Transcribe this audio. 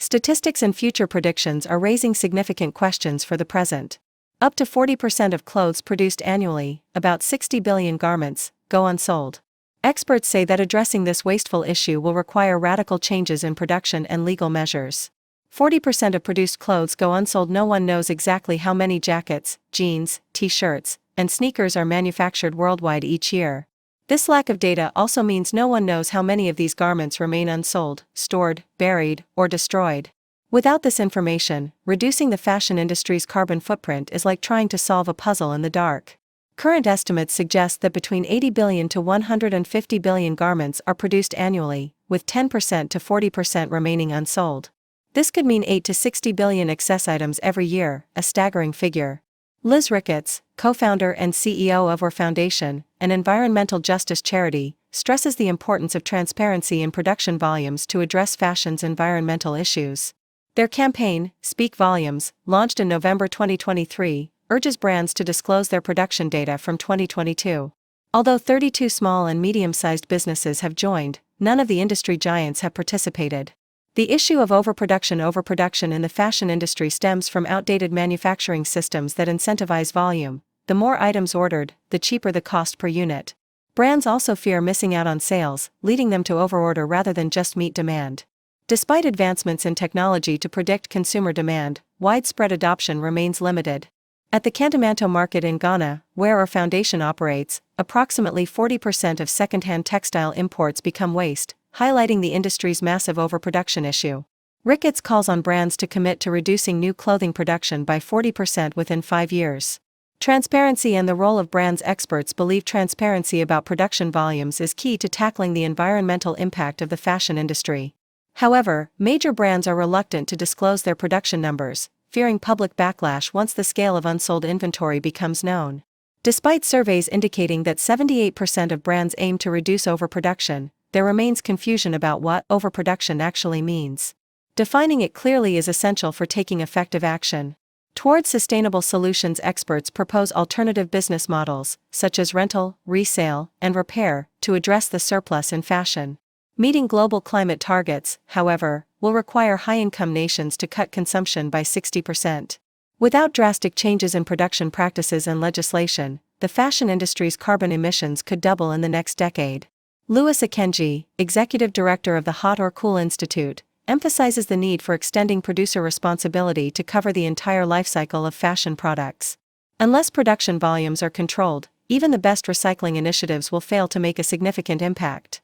Statistics and future predictions are raising significant questions for the present. Up to 40% of clothes produced annually, about 60 billion garments, go unsold. Experts say that addressing this wasteful issue will require radical changes in production and legal measures. 40% of produced clothes go unsold. No one knows exactly how many jackets, jeans, t-shirts, and sneakers are manufactured worldwide each year. This lack of data also means no one knows how many of these garments remain unsold, stored, buried, or destroyed. Without this information, reducing the fashion industry's carbon footprint is like trying to solve a puzzle in the dark. Current estimates suggest that between 80 billion to 150 billion garments are produced annually, with 10% to 40% remaining unsold. This could mean 8 to 60 billion excess items every year, a staggering figure. Liz Ricketts, co-founder and CEO of Our Foundation, an environmental justice charity, stresses the importance of transparency in production volumes to address fashion's environmental issues. Their campaign, Speak Volumes, launched in November 2023, urges brands to disclose their production data from 2022. Although 32 small and medium-sized businesses have joined, none of the industry giants have participated. The issue of overproduction in the fashion industry stems from outdated manufacturing systems that incentivize volume. The more items ordered, the cheaper the cost per unit. Brands also fear missing out on sales, leading them to overorder rather than just meet demand. Despite advancements in technology to predict consumer demand, widespread adoption remains limited. At the Kantamanto market in Ghana, where Our Foundation operates, approximately 40% of second-hand textile imports become waste, highlighting the industry's massive overproduction issue. Ricketts calls on brands to commit to reducing new clothing production by 40% within 5 years. Transparency and the role of brands. Experts believe transparency about production volumes is key to tackling the environmental impact of the fashion industry. However, major brands are reluctant to disclose their production numbers, fearing public backlash once the scale of unsold inventory becomes known. Despite surveys indicating that 78% of brands aim to reduce overproduction, there remains confusion about what overproduction actually means. Defining it clearly is essential for taking effective action. Towards sustainable solutions, experts propose alternative business models, such as rental, resale, and repair, to address the surplus in fashion. Meeting global climate targets, however, will require high-income nations to cut consumption by 60%. Without drastic changes in production practices and legislation, the fashion industry's carbon emissions could double in the next decade. Louis Akenji, executive director of the Hot or Cool Institute, emphasizes the need for extending producer responsibility to cover the entire lifecycle of fashion products. Unless production volumes are controlled, even the best recycling initiatives will fail to make a significant impact.